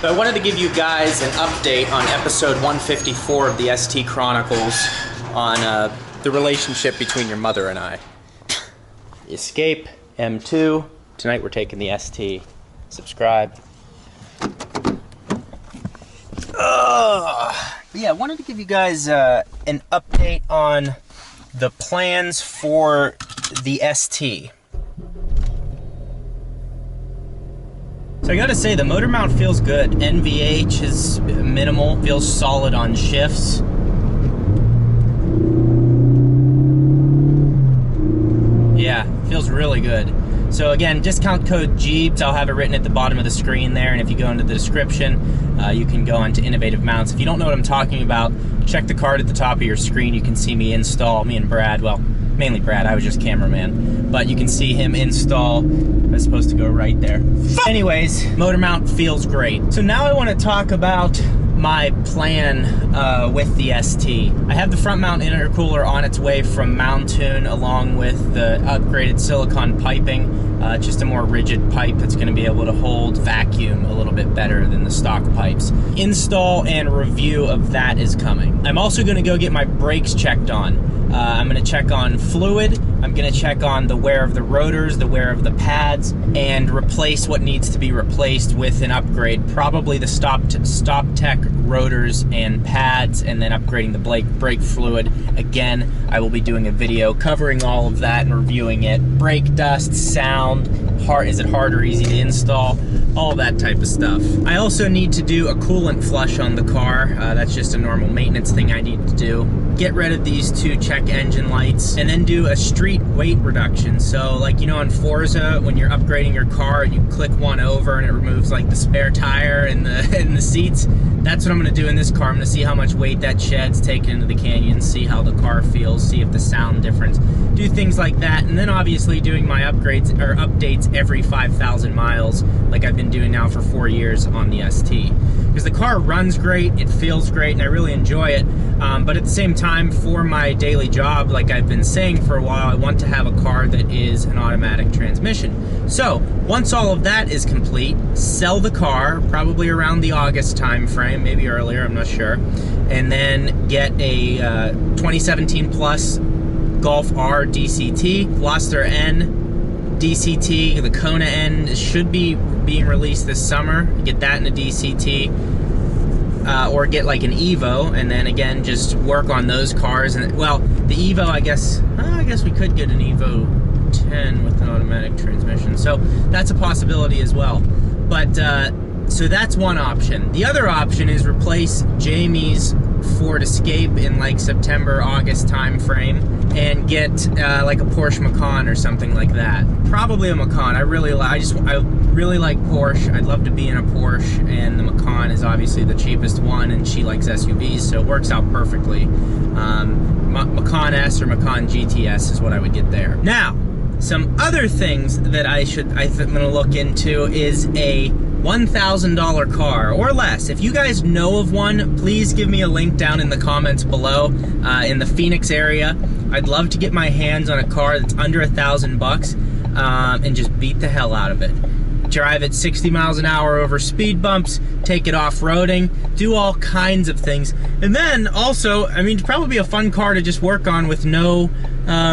But I wanted to give you guys an update on episode 154 of the ST Chronicles on the relationship between your mother and I. Escape, M2. Tonight we're taking the ST. Subscribe. Yeah, I wanted to give you guys an update on the plans for the ST. So I gotta say, the motor mount feels good. NVH is minimal, feels solid on shifts. Yeah, feels really good. So again, discount code Jeebs, I'll have it written at the bottom of the screen there, and if you go into the description, you can go onto Innovative Mounts. If you don't know what I'm talking about, check the card at the top of your screen. You can see me install, me and Brad, well, mainly Brad, I was just cameraman, but you can see him install. It's supposed to go right there. Anyways, motor mount feels great. So now I want to talk about my plan with the ST. I have the front mount intercooler on its way from Mountoon, along with the upgraded silicone piping. Just a more rigid pipe that's going to be able to hold vacuum a little bit better than the stock pipes. Install and review of that is coming. I'm also going to go get my brakes checked on. I'm going to check on fluid, I'm going to check on the wear of the rotors, the wear of the pads, and replace what needs to be replaced with an upgrade. Probably the Stop Tech rotors and pads, and then upgrading the brake fluid. Again, I will be doing a video covering all of that and reviewing it. Brake dust, sound, is it hard or easy to install? All that type of stuff. I also need to do a coolant flush on the car. That's just a normal maintenance thing I need to do. Get rid of these two check engine lights, and then do a street weight reduction. So like, you know, on Forza, when you're upgrading your car and you click one over and it removes like the spare tire and the seats, that's what I'm going to do in this car. I'm going to see how much weight that sheds, take it into the canyon, see how the car feels, see if the sound difference, do things like that. And then obviously doing my upgrades or updates every 5,000 miles like I've been doing now for 4 years on the ST. Because the car runs great, it feels great, and I really enjoy it. But at the same time, for my daily job, like I've been saying for a while, I want to have a car that is an automatic transmission. So once all of that is complete, sell the car, probably around the August time frame, maybe earlier, I'm not sure, and then get a 2017 Plus Golf R DCT, Veloster N DCT. The Kona N should be being released this summer. Get that in a DCT. Or get like an Evo, and then again just work on those cars. And well, the Evo, I guess we could get an Evo 10 with an automatic transmission, so that's a possibility as well. But so that's one option. The other option is replace Jamie's Ford Escape in like September, August time frame, and get like a Porsche Macan or something like that. Probably a Macan. I really like Porsche. I'd love to be in a Porsche, and the Macan is obviously the cheapest one, and she likes SUVs, so it works out perfectly. Macan S or Macan GTS is what I would get there. Now, some other things that I'm gonna look into is a $1,000 car or less. If you guys know of one, please give me a link down in the comments below. In the Phoenix area, I'd love to get my hands on a car that's under $1,000 and just beat the hell out of it. Drive at 60 miles an hour over speed bumps, take it off-roading, do all kinds of things. And then also, I mean, it'd probably be a fun car to just work on with no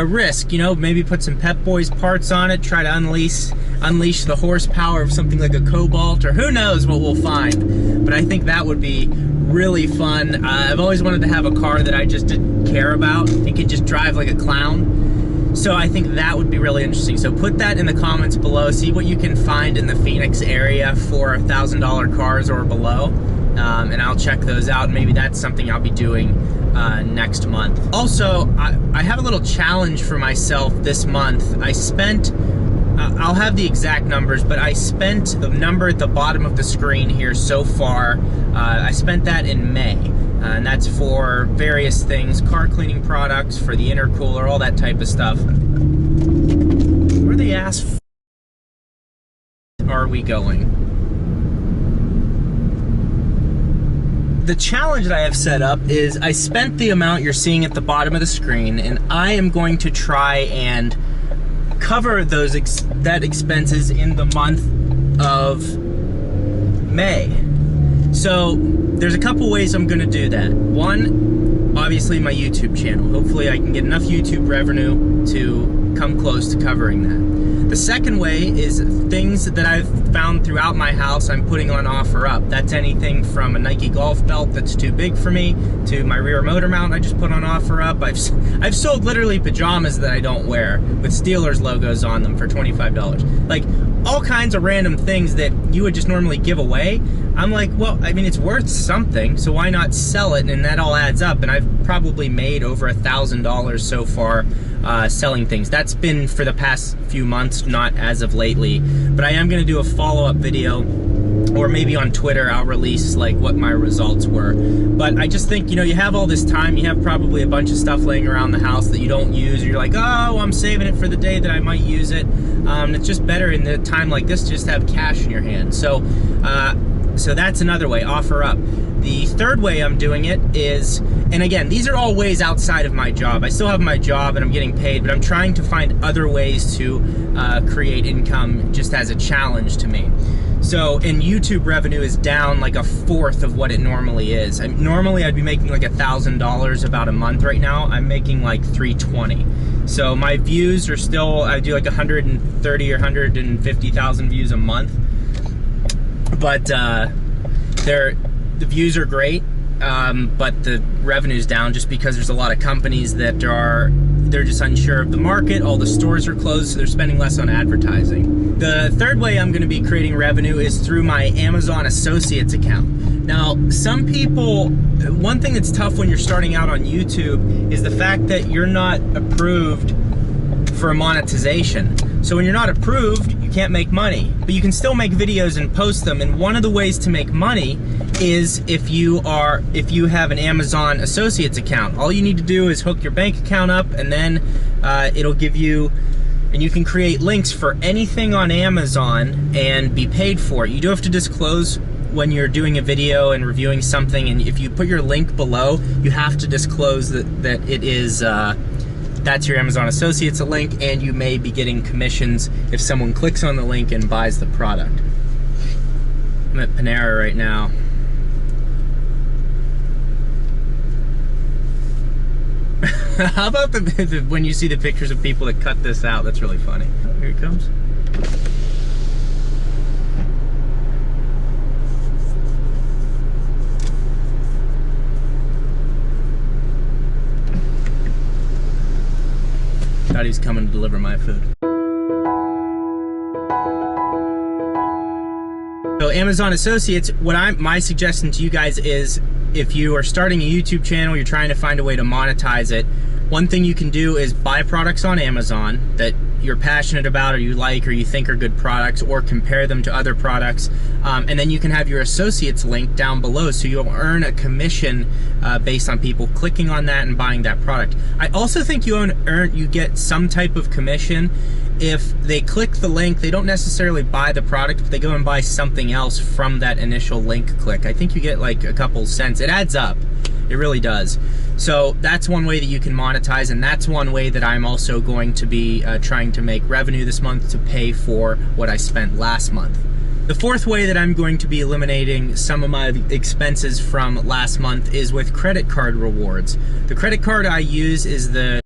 risk, you know, maybe put some Pep Boys parts on it, try to unleash the horsepower of something like a Cobalt, or who knows what we'll find. But I think that would be really fun. I've always wanted to have a car that I just didn't care about and could just drive like a clown. So I think that would be really interesting. So put that in the comments below. See what you can find in the Phoenix area for $1,000 cars or below. And I'll check those out. And maybe that's something I'll be doing next month. Also, I have a little challenge for myself this month. I spent, I'll have the exact numbers, but I spent the number at the bottom of the screen here so far. I spent that in May. And that's for various things, car cleaning products, for the intercooler, all that type of stuff. Where the ass are we going? The challenge that I have set up is I spent the amount you're seeing at the bottom of the screen, and I am going to try and cover those expenses in the month of May. So there's a couple ways I'm gonna do that. One, obviously my YouTube channel. Hopefully I can get enough YouTube revenue to come close to covering that. The second way is things that I've found throughout my house I'm putting on OfferUp. That's anything from a Nike golf belt that's too big for me to my rear motor mount I just put on OfferUp. I've sold literally pajamas that I don't wear with Steelers logos on them for $25. Like all kinds of random things that you would just normally give away. I'm like, well, I mean, it's worth something, so why not sell it? And that all adds up, and I've probably made over $1,000 so far selling things. That's been for the past few months, not as of lately, but I am gonna do a follow-up video, or maybe on Twitter I'll release like what my results were. But I just think, you know, you have all this time, you have probably a bunch of stuff laying around the house that you don't use, or you're like, oh, I'm saving it for the day that I might use it. It's just better in a time like this to just have cash in your hand. So that's another way, OfferUp. The third way I'm doing it is, and again, these are all ways outside of my job. I still have my job and I'm getting paid, but I'm trying to find other ways to create income just as a challenge to me. So, and YouTube revenue is down like 1/4 of what it normally is. Normally I'd be making like $1,000 about a month. Right now I'm making like $320. So my views are still, I do like 130 or 150,000 views a month. But the views are great, but the revenue's down just because there's a lot of companies that they're just unsure of the market. All the stores are closed, so they're spending less on advertising. The third way I'm gonna be creating revenue is through my Amazon Associates account. Now, some people, one thing that's tough when you're starting out on YouTube is the fact that you're not approved for monetization. So when you're not approved, you can't make money, but you can still make videos and post them. And one of the ways to make money is if you have an Amazon Associates account. All you need to do is hook your bank account up, and then it'll give you, and you can create links for anything on Amazon and be paid for it. You do have to disclose when you're doing a video and reviewing something, and if you put your link below, you have to disclose that it is that's your Amazon Associates link, and you may be getting commissions if someone clicks on the link and buys the product. I'm at Panera right now. How about when you see the pictures of people that cut this out? That's really funny. Oh, here it comes. Thought he was coming to deliver my food. So Amazon Associates, my suggestion to you guys is, if you are starting a YouTube channel, you're trying to find a way to monetize it, one thing you can do is buy products on Amazon that you're passionate about, or you like, or you think are good products, or compare them to other products, and then you can have your associates link down below, so you'll earn a commission based on people clicking on that and buying that product. I also think you get some type of commission if they click the link. They don't necessarily buy the product, but they go and buy something else from that initial link click. I think you get like a couple cents. It adds up. It really does. So that's one way that you can monetize, and that's one way that I'm also going to be trying to make revenue this month to pay for what I spent last month. The fourth way that I'm going to be eliminating some of my expenses from last month is with credit card rewards. The credit card I use is the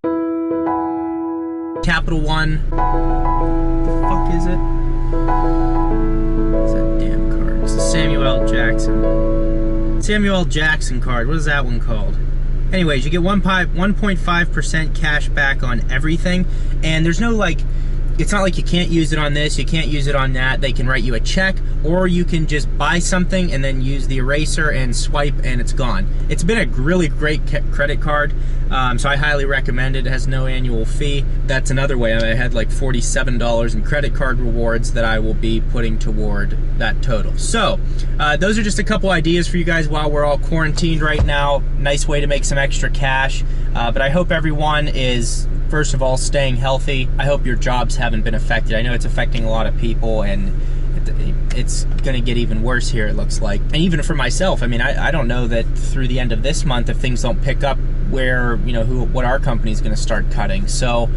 Capital One. What the fuck is it? What's that damn card? It's the Samuel L. Jackson card. What is that one called? Anyways, you get 1.5% cash back on everything, and there's no like, it's not like you can't use it on this, you can't use it on that. They can write you a check, or you can just buy something and then use the eraser and swipe and it's gone. It's been a really great credit card, so I highly recommend it. It has no annual fee. That's another way. I had like $47 in credit card rewards that I will be putting toward that total. So those are just a couple ideas for you guys while we're all quarantined right now. Nice way to make some extra cash. But I hope everyone is, first of all, staying healthy. I hope your jobs haven't been affected. I know it's affecting a lot of people, and it's gonna get even worse here, it looks like. And even for myself, I mean, I don't know that through the end of this month, if things don't pick up, where, you know, what our company's gonna start cutting. So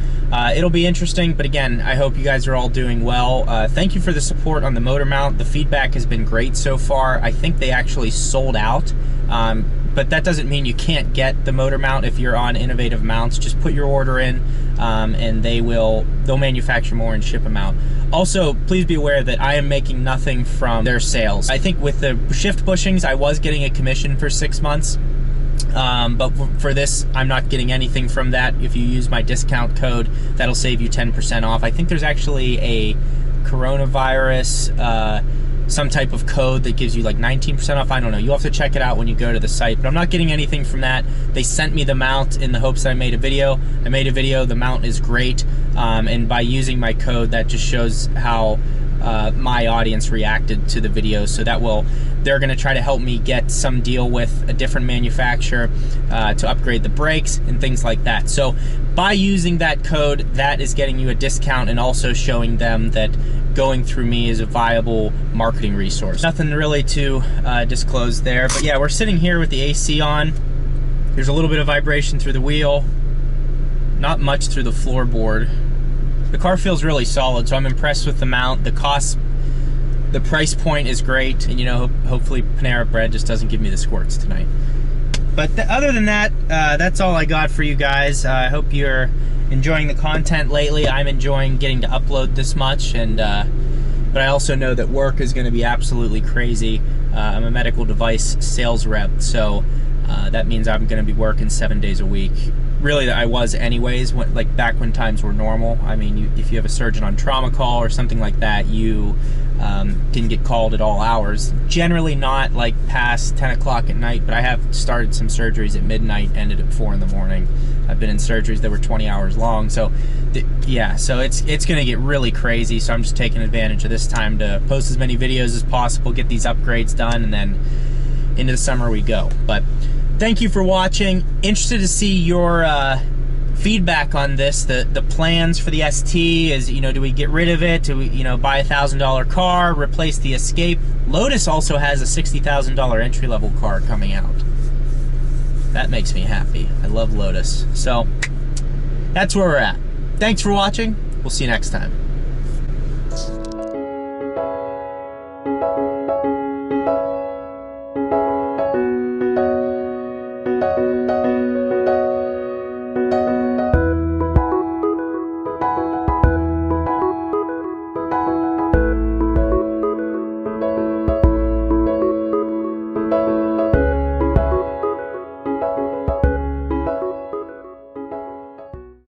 it'll be interesting, but again, I hope you guys are all doing well. Thank you for the support on the motor mount. The feedback has been great so far. I think they actually sold out. But that doesn't mean you can't get the motor mount if you're on Innovative Mounts. Just put your order in, and they'll manufacture more and ship them out. Also, please be aware that I am making nothing from their sales. I think with the shift bushings, I was getting a commission for 6 months, but for this, I'm not getting anything from that. If you use my discount code, that'll save you 10% off. I think there's actually a coronavirus, some type of code that gives you like 19% off. I don't know. You'll have to check it out when you go to the site, but I'm not getting anything from that. They sent me the mount in the hopes that I made a video. I made a video. The mount is great. And by using my code, that just shows how my audience reacted to the video. So they're going to try to help me get some deal with a different manufacturer to upgrade the brakes and things like that. So by using that code, that is getting you a discount and also showing them that going through me is a viable marketing resource. Nothing really to disclose there, but yeah, we're sitting here with the AC on. There's a little bit of vibration through the wheel, not much through the floorboard. The car feels really solid, so I'm impressed with the mount. The cost, the price point is great, and you know, hopefully Panera Bread just doesn't give me the squirts tonight. But other than that, that's all I got for you guys. I hope you're enjoying the content lately. I'm enjoying getting to upload this much, and but I also know that work is going to be absolutely crazy. I'm a medical device sales rep, so that means I'm going to be working 7 days a week. Really, I was anyways, like back when times were normal. I mean, if you have a surgeon on trauma call or something like that, you can get called at all hours. Generally not like past 10 o'clock at night, but I have started some surgeries at midnight, ended at 4 in the morning. I've been in surgeries that were 20 hours long. So yeah, so it's gonna get really crazy. So I'm just taking advantage of this time to post as many videos as possible, get these upgrades done, and then into the summer we go. But thank you for watching. Interested to see your feedback on this. The plans for the ST is, you know, do we get rid of it? Do we, you know, buy a $1,000 car, replace the Escape? Lotus also has a $60,000 entry-level car coming out. That makes me happy. I love Lotus. So that's where we're at. Thanks for watching. We'll see you next time.